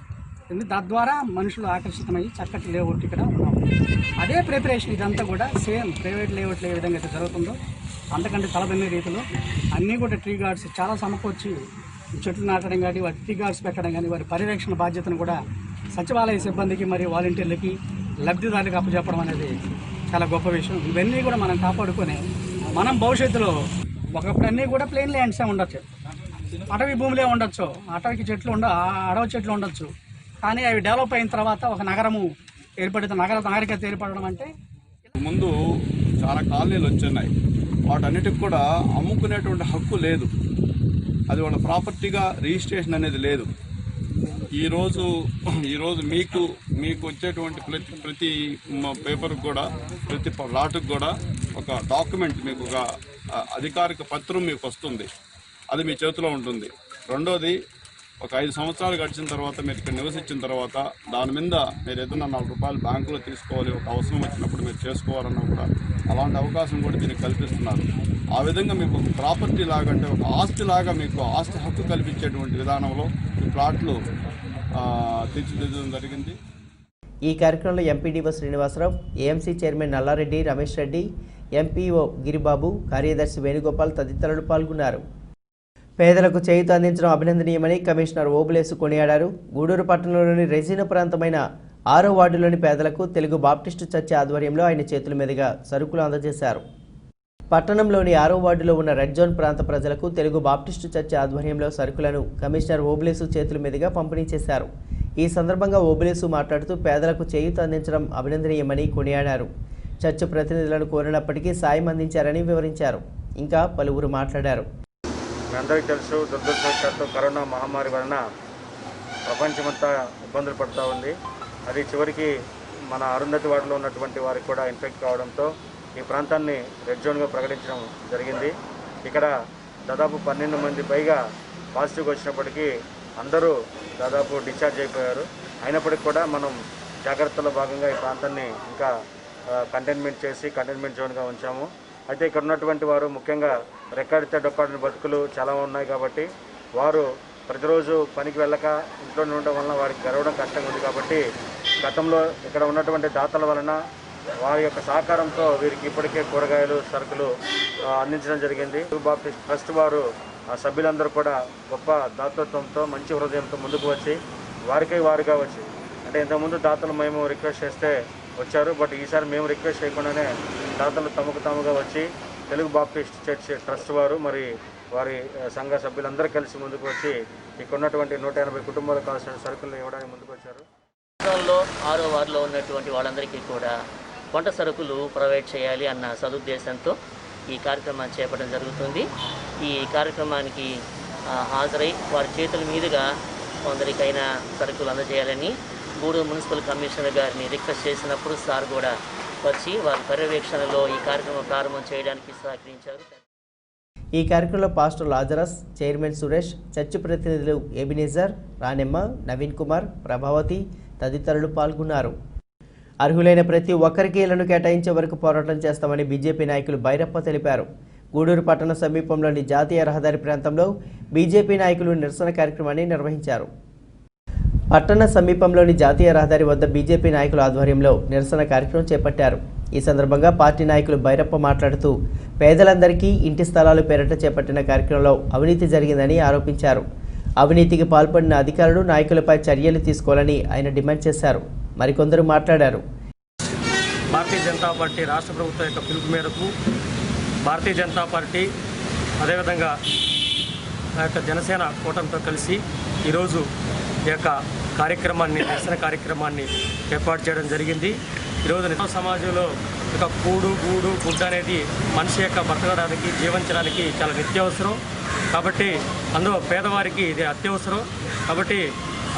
తద్వారా మనుషులు ఆకర్షితమయ్యి చక్కటి లేఅవుట్ ఇక్కడ ఉన్నాం. అదే ప్రిపరేషన్ ఇదంతా కూడా సేమ్ ప్రైవేట్ లేఅవుట్లు ఏ విధంగా అయితే జరుగుతుందో అంతకంటే తలబెన్నే రీతిలో అన్నీ కూడా ట్రీ గార్డ్స్ చాలా సమకూర్చి చెట్లు నాటడం కానీ, వాటి ట్రీ గార్డ్స్ పెట్టడం కానీ, వారి పరిరక్షణ బాధ్యతను కూడా సచివాలయ సిబ్బందికి మరియు వాలంటీర్లకి, లబ్ధిదారులకు అప్పచెప్పడం అనేది చాలా గొప్ప విషయం. ఇవన్నీ కూడా మనం కాపాడుకొని మనం భవిష్యత్తులో ఒకప్పుడు అన్నీ కూడా ప్లెయిన్ ల్యాండ్సే ఉండొచ్చు. అటవీ భూములే ఉండొచ్చు, అటవీ చెట్లు అడవి చెట్లు ఉండొచ్చు. కానీ అవి డెవలప్ అయిన తర్వాత ఒక నగరము నాగరికత ఏర్పడడం అంటే ముందు చాలా కాలనీలు వచ్చున్నాయి. వాటన్నిటికి కూడా అమ్ముకునేటువంటి హక్కు లేదు. అది వాళ్ళ ప్రాపర్టీగా రిజిస్ట్రేషన్ అనేది లేదు. ఈరోజు మీకు వచ్చేటువంటి ప్రతి పేపర్కి కూడా, ప్రతి ప్లాట్కి కూడా ఒక డాక్యుమెంట్, మీకు ఒక అధికారిక పత్రం మీకు వస్తుంది. అది మీ చేతిలో ఉంటుంది. రెండోది, ఒక 5 సంవత్సరాలు గడిచిన తర్వాత మీరు ఇక్కడ నివసించిన తర్వాత దాని మీద మీరు ఏదైనా 4 రూపాయలు బ్యాంకులో తీసుకోవాలి, ఒక అవసరం వచ్చినప్పుడు మీరు చేసుకోవాలన్నా కూడా అలాంటి అవకాశం కూడా దీనికి కల్పిస్తున్నారు. ఆ విధంగా మీకు ఒక ప్రాపర్టీ లాగా, అంటే ఒక ఆస్తి లాగా మీకు ఆస్తి హక్కు కల్పించేటువంటి విధానంలో ఈ ప్లాట్లు తీర్చిదిద్దడం జరిగింది. ఈ కార్యక్రమంలో MPDO Srinivasarao, AMC chairman Nallareddy Ramesh Reddy, MPO Giribabu, కార్యదర్శి వేణుగోపాల్ తదితరులు పాల్గొన్నారు. పేదలకు చేయూత అందించడం అభినందనీయమని కమిషనర్ ఓబులేసు కొనియాడారు. గూడూరు పట్టణంలోని రెజినా ప్రాంతమైన 6వ వార్డులోని పేదలకు తెలుగు బాప్టిస్టు చర్చి ఆధ్వర్యంలో ఆయన చేతుల మీదుగా సరుకులు అందజేశారు. పట్టణంలోని 6వ వార్డులో ఉన్న రెడ్ జోన్ ప్రాంత ప్రజలకు తెలుగు బాప్టిస్టు చర్చి ఆధ్వర్యంలో సరుకులను కమిషనర్ ఓబులేసు చేతుల మీదుగా పంపిణీ చేశారు. ఈ సందర్భంగా ఓబులేసు మాట్లాడుతూ పేదలకు చేయూత అందించడం అభినందనీయమని కొనియాడారు. చర్చి ప్రతినిధులను కోరినప్పటికీ సాయం అందించారని వివరించారు. ఇంకా పలువురు మాట్లాడారు. అందరికీ తెలుసు, దురదృష్టవశాత్తు కరోనా మహమ్మారి వలన ప్రపంచమంతా ఇబ్బందులు పడుతూ ఉంది. అది చివరికి మన అరుంధతి వార్డులో ఉన్నటువంటి వారికి కూడా ఇన్ఫెక్ట్ కావడంతో ఈ ప్రాంతాన్ని రెడ్ జోన్గా ప్రకటించడం జరిగింది. ఇక్కడ దాదాపు 12 మంది పైగా పాజిటివ్గా వచ్చినప్పటికీ అందరూ దాదాపు డిశ్చార్జ్ అయిపోయారు. అయినప్పటికీ కూడా మనం జాగ్రత్తలో భాగంగా ఈ ప్రాంతాన్ని ఇంకా కంటైన్మెంట్ జోన్గా ఉంచాము. అయితే ఇక్కడ ఉన్నటువంటి వారు ముఖ్యంగా రెక్కాడితే డొక్కాడిన బతుకులు చాలా ఉన్నాయి కాబట్టి వారు ప్రతిరోజు పనికి వెళ్ళక ఇంట్లోనే ఉండడం వలన వారికి గడవడం కష్టంగా ఉంది. కాబట్టి గతంలో ఇక్కడ ఉన్నటువంటి దాతల వలన వారి యొక్క సహకారంతో వీరికి ఇప్పటికే కూరగాయలు, సరుకులు అందించడం జరిగింది. బాప్టిస్ట్ ట్రస్ట్ వారు ఆ సభ్యులందరూ కూడా గొప్ప దాతృత్వంతో, మంచి హృదయంతో ముందుకు వచ్చి వారిగా వచ్చి, అంటే ఇంతకుముందు దాతలు మేము రిక్వెస్ట్ చేస్తే వచ్చారు, బట్ ఈసారి మేము రిక్వెస్ట్ చేయకుండానే దాతలు తమకు తాముగా వచ్చి తెలుగు బాప్టిస్ట్ చర్చ్ ట్రస్ట్ వారు మరి వారి సంఘ సభ్యులందరూ కలిసి ముందుకు వచ్చి ఇక్కడ ఉన్నటువంటి 180 కుటుంబాలకు కావాల్సిన సరుకులు ఇవ్వడానికి ముందుకు వచ్చారు. రాష్ట్రంలో 6వ వార్డులో ఉన్నటువంటి వాళ్ళందరికీ కూడా వంట సరుకులు ప్రొవైడ్ చేయాలి అన్న సదుద్దేశంతో ఈ కార్యక్రమాన్ని చేపట్టడం జరుగుతుంది. ఈ కార్యక్రమానికి హాజరై వారి చేతుల మీదుగా కొందరికైనా సరుకులు అందజేయాలని గూడూరు మున్సిపల్ కమిషనర్ గారిని రిక్వెస్ట్ చేసినప్పుడు సార్ కూడా వచ్చి వారి పర్యవేక్షణలో ఈ కార్యక్రమం ప్రారంభం చేయడానికి సహకరించారు. ఈ కార్యక్రమంలో pastor Lazarus, chairman Suresh, church ప్రతినిధులు ఎబినేజర్, రానెమ్మ, నవీన్ కుమార్, ప్రభావతి తదితరులు పాల్గొన్నారు. అర్హులైన ప్రతి ఒక్కరికి ఇళ్లను కేటాయించే వరకు పోరాటం చేస్తామని బీజేపీ నాయకులు బైరప్ప తెలిపారు. గూడూరు పట్టణ సమీపంలోని జాతీయ రహదారి ప్రాంతంలో బీజేపీ నాయకులు నిరసన కార్యక్రమాన్ని నిర్వహించారు. పట్టణ సమీపంలోని జాతీయ రహదారి వద్ద బీజేపీ నాయకుల ఆధ్వర్యంలో నిరసన కార్యక్రమం చేపట్టారు. ఈ సందర్భంగా పార్టీ నాయకులు బైరప్ప మాట్లాడుతూ పేదలందరికీ ఇంటి స్థలాలు పేరిట చేపట్టిన కార్యక్రమంలో అవినీతి జరిగిందని ఆరోపించారు. అవినీతికి పాల్పడిన అధికారులు, నాయకులపై చర్యలు తీసుకోవాలని ఆయన డిమాండ్ చేశారు. మరికొందరు మాట్లాడారు. భారతీయ జనతా పార్టీ రాష్ట్ర ప్రభుత్వం యొక్క పిలుపు మేరకు భారతీయ జనతా పార్టీ అదేవిధంగా ఆ యొక్క జనసేన కూటమితో కలిసి ఈరోజు ఈ యొక్క నిరసన కార్యక్రమాన్ని ఏర్పాటు చేయడం జరిగింది. ఈరోజు సమాజంలో ఒక కూడు, గూడు, గుడ్డ అనేది మనిషి యొక్క బతకడానికి, జీవించడానికి చాలా నిత్యావసరం. కాబట్టి అందులో పేదవారికి ఇది అత్యవసరం. కాబట్టి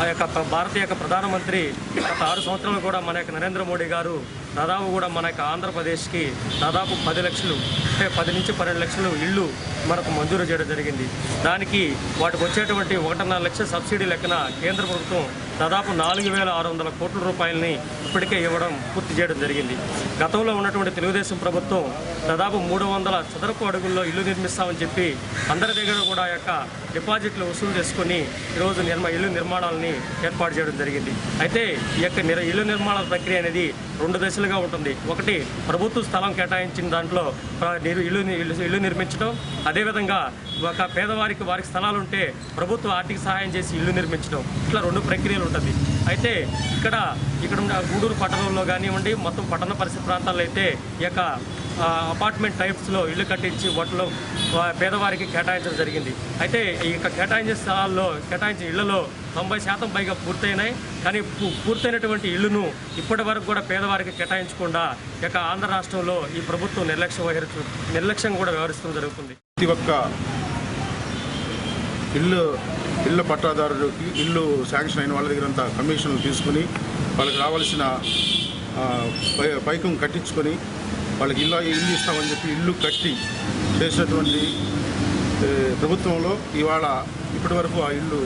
ఆ యొక్క భారతీయ ప్రధానమంత్రి గత 6 సంవత్సరాలు కూడా మన యొక్క నరేంద్ర మోడీ గారు దాదాపు కూడా మన యొక్క ఆంధ్రప్రదేశ్కి దాదాపు 10 లక్షలు, అంటే 10 నుంచి 12 లక్షలు ఇళ్ళు మనకు మంజూరు చేయడం జరిగింది. దానికి వాటికి వచ్చేటువంటి 1.5 లక్షల సబ్సిడీ లెక్కన కేంద్ర ప్రభుత్వం దాదాపు 4,600 కోట్ల రూపాయలని ఇప్పటికే ఇవ్వడం పూర్తి చేయడం జరిగింది. గతంలో ఉన్నటువంటి తెలుగుదేశం ప్రభుత్వం దాదాపు 300 చదరపు అడుగుల్లో ఇల్లు నిర్మిస్తామని చెప్పి అందరి దగ్గర కూడా ఆ యొక్క డిపాజిట్లు వసూలు చేసుకొని ఈరోజు ఇల్లు నిర్మాణాలని ఏర్పాటు చేయడం జరిగింది. అయితే ఈ యొక్క ఇల్లు నిర్మాణాల ప్రక్రియ అనేది 2 దశలుగా విధాలుగా ఉంటుంది. ఒకటి, ప్రభుత్వ స్థలం కేటాయించిన దాంట్లో ఇల్లు నిర్మించడం, అదేవిధంగా ఒక పేదవారికి వారికి స్థలాలు ఉంటే ప్రభుత్వం ఆర్థిక సహాయం చేసి ఇల్లు నిర్మించడం, ఇట్లా 2 ప్రక్రియలు ఉంటుంది. అయితే ఇక్కడ ఉన్న గూడూరు పట్టణంలో కానివ్వండి, మొత్తం పట్టణ పరిసర ప్రాంతాల్లో అయితే ఈ యొక్క అపార్ట్మెంట్ టైప్స్లో ఇల్లు కట్టించి వాటిలో పేదవారికి కేటాయించడం జరిగింది. అయితే ఈ యొక్క కేటాయించిన ఇళ్లలో 90% పైగా పూర్తయినాయి. కానీ పూర్తయినటువంటి ఇళ్లను ఇప్పటి వరకు కూడా పేదవారికి కేటాయించకుండా ఈ యొక్క ఆంధ్ర రాష్ట్రంలో ఈ ప్రభుత్వం నిర్లక్ష్యం కూడా వ్యవహరిస్తూ జరుగుతుంది. ప్రతి ఒక్క ఇళ్ళ పట్టాదారులకి ఇల్లు శాంక్షన్ అయిన వాళ్ళ దగ్గర అంతా కమిషన్లు తీసుకుని వాళ్ళకి రావాల్సిన పైకం కట్టించుకొని వాళ్ళకి ఇల్లు ఇస్తామని చెప్పి ఇల్లు కట్టి చేసినటువంటి ప్రభుత్వంలో ఇప్పటి వరకు ఆ ఇల్లు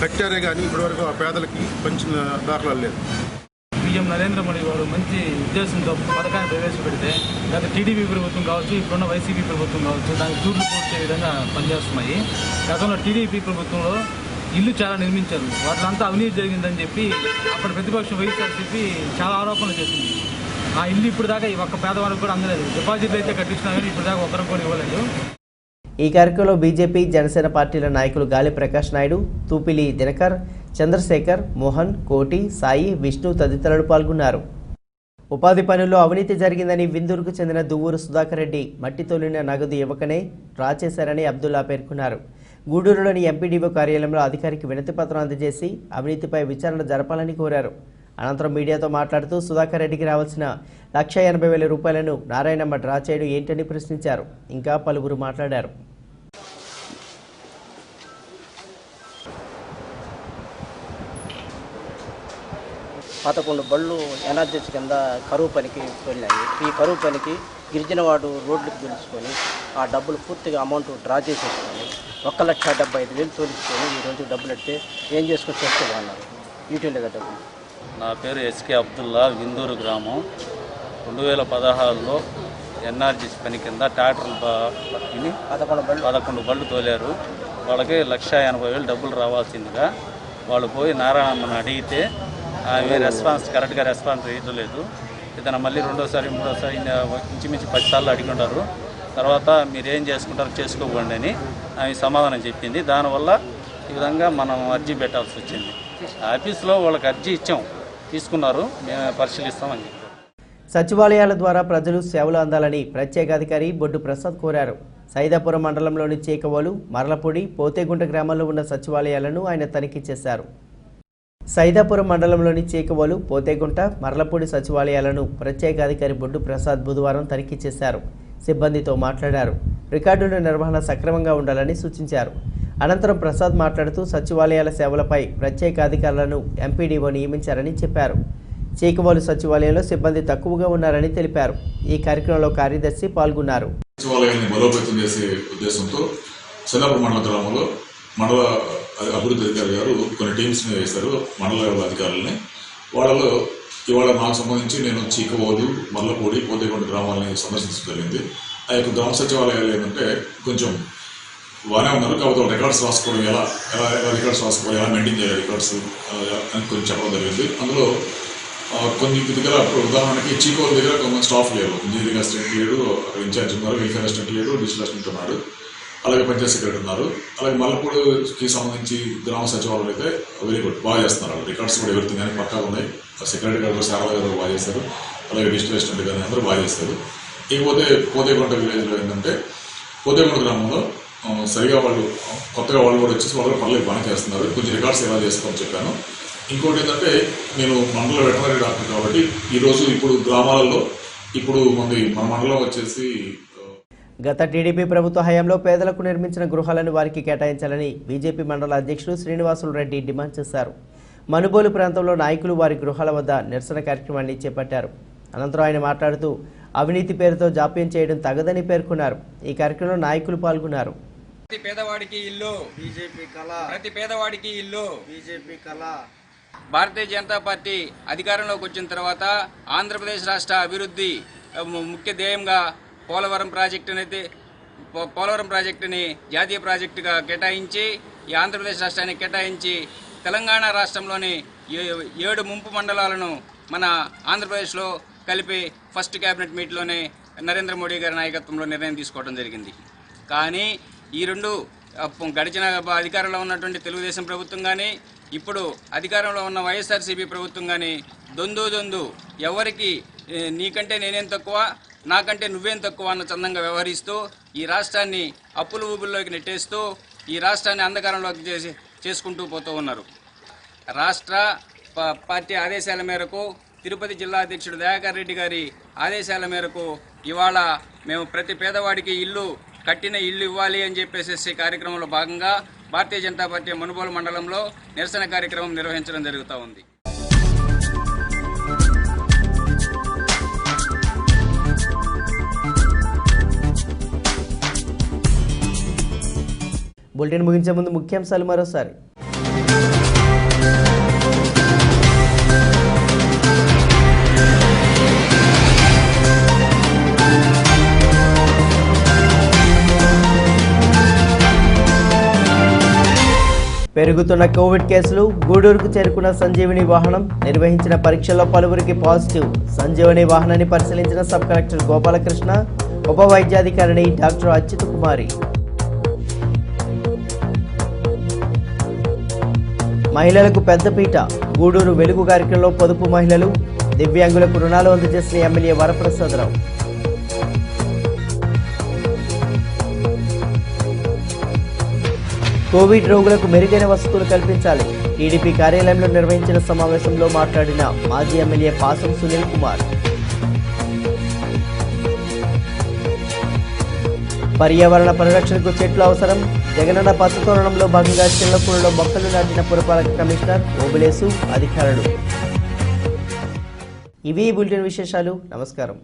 కట్టారే కానీ ఇప్పటివరకు ఆ పేదలకి పంచిన దాఖలాలు లేదు. పీఎం నరేంద్ర మోడీ గారు మంచి ఉద్దేశంతో పథకాన్ని ప్రవేశపెడితే గత టీడీపీ ప్రభుత్వం కావచ్చు, ఇప్పుడున్న వైసీపీ ప్రభుత్వం కావచ్చు, దానికి చూర్లు పూర్చే విధంగా పనిచేస్తున్నాయి. గతంలో టీడీపీ ప్రభుత్వంలో ఇల్లు చాలా నిర్మించారు, వాటిలంతా అవినీతి జరిగిందని చెప్పి అప్పటి ప్రతిపక్షం వైఎస్ఆర్సీపీ చాలా ఆరోపణలు చేసింది. ఆ ఇల్లు ఇప్పుడు దాకా ఒక్క పేదవాళ్ళకి కూడా అందలేదు. డిపాజిట్లు అయితే కట్టించినా కానీ ఇప్పుడు దాకా ఒక్కరికి కూడా ఇవ్వలేదు. ఈ కార్యక్రమంలో బీజేపీ, జనసేన పార్టీల నాయకులు గాలి ప్రకాష్ నాయుడు, తూపిలి దినకర్, చంద్రశేఖర్, మోహన్, కోటి, సాయి, విష్ణు తదితరులు పాల్గొన్నారు. ఉపాధి పనుల్లో అవినీతి జరిగిందని విందూరుకు చెందిన దువ్వూరు సుధాకర్ రెడ్డి మట్టి తోలిన నగదు ఇవ్వకనే డ్రా చేశారని అబ్దుల్లా పేర్కొన్నారు. గూడూరులోని ఎంపీడీఓ కార్యాలయంలో అధికారికి వినతిపత్రం అందజేసి అవినీతిపై విచారణ జరపాలని కోరారు. అనంతరం మీడియాతో మాట్లాడుతూ సుధాకర్ రెడ్డికి రావాల్సిన 1,80,000 రూపాయలను నారాయణమ్మ డ్రా చేయడం ఏంటని ప్రశ్నించారు. ఇంకా పలువురు మాట్లాడారు. 11 బళ్ళు ఎనర్జెస్ కింద కరువు పనికి వెళ్ళాయి. ఈ కరువు పనికి గిరిజన వాడు రోడ్లకు పిలుచుకొని ఆ డబ్బులు పూర్తిగా అమౌంట్ డ్రా చేసేసుకొని 1,75,000 తోలుచుకొని ఈరోజు డబ్బులు ఎడితే ఏం చేసుకొని చేసుకోవాలన్నారు. ఇటు లేదా డబ్బులు. నా పేరు ఎస్కే అబ్దుల్లా, విందూరు గ్రామం. 2016లో ఎన్ఆర్జీస్ పని కింద ట్రాక్టర్లు పట్టుకుని 11 బళ్ళు తోలారు. వాళ్ళకి 1,80,000 డబ్బులు రావాల్సిందిగా వాళ్ళు పోయి నారాయణమ్మని అడిగితే ఆమె కరెక్ట్గా రెస్పాన్స్ ఇవ్వలేదు. ఇతను మళ్ళీ 2వ, 3వ ఇంచుమించు 10 సార్లు అడిగి ఉంటారు. తర్వాత మీరు ఏం చేసుకుంటారో చేసుకోకండి అని ఆమె సమాధానం చెప్పింది. దానివల్ల ఈ విధంగా మనం అర్జీ పెట్టాల్సి వచ్చింది. ఆఫీస్లో వాళ్ళకి అర్జీ ఇచ్చాం, తీసుకున్నారు, మేము పరిశీలిస్తామని చెప్పారు. సచివాలయాల ద్వారా ప్రజలు సేవలు అందాలని ప్రత్యేకాధికారి బొడ్డు ప్రసాద్ కోరారు. సైదాపురం మండలంలోని చేకవోలు, మరలపూడి, పోతేగుంట గ్రామాల్లో ఉన్న సచివాలయాలను ఆయన తనిఖీ చేశారు. సైదాపురం మండలంలోని చేకవోలు, పోతేగుంట, మరలపూడి సచివాలయాలను ప్రత్యేకాధికారి బొడ్డు ప్రసాద్ బుధవారం తనిఖీ చేశారు. సిబ్బందితో మాట్లాడారు. రికార్డుల నిర్వహణ సక్రమంగా ఉండాలని సూచించారు. అనంతరం ప్రసాద్ మాట్లాడుతూ సచివాలయాల సేవలపై ప్రత్యేక అధికారులను ఎంపీడీఓ నియమించారని చెప్పారు. చేకవోలు సచివాలయంలో సిబ్బంది తక్కువగా ఉన్నారని తెలిపారు. ఈ కార్యక్రమంలో కార్యదర్శి పాల్గొన్నారు. సచివాలయాన్ని బలోపేతం చేసే ఉద్దేశంతో సైదాపురం మండల గ్రామంలో మండల అభివృద్ధి అధికారి గారు కొన్ని టీమ్స్ని వేశారు, మండల లెవెల్ అధికారులని. వాళ్ళలో ఇవాళ నాకు సంబంధించి నేను చీకవోలు, మల్లపూడి, పోతేగుంట గ్రామాలని సందర్శించడం జరిగింది. ఆ యొక్క గ్రామ సచివాలయాలు ఏంటంటే కొంచెం బాగానే ఉన్నారు, కాకపోతే రికార్డ్స్ రాసుకోవడం ఎలా రికార్డ్స్ రాసుకోవాలి, ఎలా మెయింటైన్ చేయాలి రికార్డ్స్ అని కొంచెం చెప్పడం జరిగింది. అందులో కొన్ని దగ్గర ఉదాహరణకి చీకోల దగ్గర కొంచెం స్టాఫ్ లేరు, ఇంజనీరింగ్ అసిస్టెంట్ లేడు, అక్కడ ఇన్ఛార్జ్ ఉన్నారు, వెల్ఫేర్ అసిస్టెంట్ లేడు, డిజిటల్ అసిస్టెంట్ ఉన్నాడు, అలాగే పంచాయత్ సెక్రటరీ ఉన్నారు. అలాగే మల్లపూడికి సంబంధించి గ్రామ సచివాలయాలు అయితే వెరీ గుడ్, బాగా చేస్తున్నారు. రికార్డ్స్ కూడా ఎవరిథింగ్ కానీ పక్కా ఉన్నాయి. సెక్రటరీ గారు, శారద గారు బాగా చేస్తారు, అలాగే డిజిటల్ అసిస్టెంట్ కానీ అందరూ బాగా చేస్తారు. ఇకపోతే పోతేగుంట విలేజ్లో ఏంటంటే పోతేగుంట గ్రామంలో సరిగా వాళ్ళు కొత్తగా వాళ్ళు కూడా వచ్చేసి వాళ్ళు పర్లేదు బాగా చేస్తున్నారు. కొంచెం రికార్డ్స్ ఎలా చేసుకోమని చెప్పాను. ఇంకోటి ఏంటంటే నేను మండల వెటనరీ డాక్టర్ కాబట్టి ఇప్పుడు గ్రామాలలో మన మండలం వచ్చేసి గత టీడీపీ ప్రభుత్వ హయాంలో పేదలకు నిర్మించిన గృహాలను వారికి కేటాయించాలని బీజేపీ మండల అధ్యక్షుడు శ్రీనివాసులు రెడ్డి డిమాండ్ చేశారు. మనుబోలు ప్రాంతంలో నాయకులు వారి గృహాల వద్ద నిరసన కార్యక్రమాన్ని చేపట్టారు. అనంతరం ఆయన మాట్లాడుతూ అవినీతి పేరుతో జాప్యం చేయడం తగదని పేర్కొన్నారు. ఈ కార్యక్రమంలో నాయకులు పాల్గొన్నారు. ప్రతి పేదవాడికి ఇల్లు, బీజేపీ కళ. ప్రతి పేదవాడికి ఇల్లు, బీజేపీ కళ. భారతీయ జనతా పార్టీ అధికారంలోకి వచ్చిన తర్వాత ఆంధ్రప్రదేశ్ రాష్ట్ర అభివృద్ధి ముఖ్య ధ్యేయంగా పోలవరం ప్రాజెక్టుని జాతీయ ప్రాజెక్టుగా కేటాయించి ఈ ఆంధ్రప్రదేశ్ రాష్ట్రానికి కేటాయించి తెలంగాణ రాష్ట్రంలోని 7 ముంపు మండలాలను మన ఆంధ్రప్రదేశ్లో కలిపి ఫస్ట్ క్యాబినెట్ మీట్లోనే నరేంద్ర మోడీ గారి నాయకత్వంలో నిర్ణయం తీసుకోవడం జరిగింది. కానీ ఈ రెండు గడిచిన అధికారంలో ఉన్నటువంటి తెలుగుదేశం ప్రభుత్వం కానీ ఇప్పుడు అధికారంలో ఉన్న వైఎస్ఆర్సీపీ ప్రభుత్వం కానీ దొందు ఎవరికి నీకంటే నేనేం తక్కువ, నాకంటే నువ్వేం తక్కువ అన్న చందంగా వ్యవహరిస్తూ ఈ రాష్ట్రాన్ని అప్పుల ఊబుల్లోకి నెట్టేస్తూ ఈ రాష్ట్రాన్ని అంధకారంలోకి చేసుకుంటూ పోతూ ఉన్నారు. రాష్ట్ర పార్టీ ఆదేశాల మేరకు తిరుపతి జిల్లా అధ్యక్షుడు దయాకర్ రెడ్డి గారి ఆదేశాల మేరకు ఇవాళ మేము ప్రతి పేదవాడికి కట్టిన ఇల్లు ఇవ్వాలి అని చెప్పేసి కార్యక్రమంలో భాగంగా భారతీయ జనతా పార్టీ మునుగోలు మండలంలో నిరసన కార్యక్రమం నిర్వహించడం జరుగుతూ ఉంది. బులెటిన్ ముగించే ముందు ముఖ్యాంశాలు మరోసారి. పెరుగుతున్న కోవిడ్ కేసులు, గూడూరుకు చేరుకున్న సంజీవిని వాహనం, నిర్వహించిన పరీక్షల్లో పలువురికి పాజిటివ్. సంజీవిని వాహనాన్ని పరిశీలించిన సబ్ కలెక్టర్ గోపాలకృష్ణ, ఉప వైద్యాధికారిణి డాక్టర్ అచ్యుత కుమారి. మహిళలకు పెద్దపీట, గూడూరు వెలుగు కార్యక్రమంలో పొదుపు మహిళలు, దివ్యాంగులకు రుణాలు అందజేసిన ఎమ్మెల్యే వరప్రసాదరావు. కోవిడ్ రోగులకు మెరుగైన వసతులు కల్పించాలి. టీడీపీ కార్యాలయంలో నిర్వహించిన సమావేశంలో మాట్లాడిన మాజీ ఎమ్మెల్యే పాసం సునీల్ కుమార్. పర్యావరణ పరిరక్షణకు చెట్లు అవసరం. జగనన్న పచ్చతోరణంలో భాగంగా చిల్లకూరులో మొక్కలు నాటిన పురపాలక కమిషనర్ ఓబులేసు, అధికారులు. ఇవి బులెటిన్ విశేషాలు. నమస్కారం.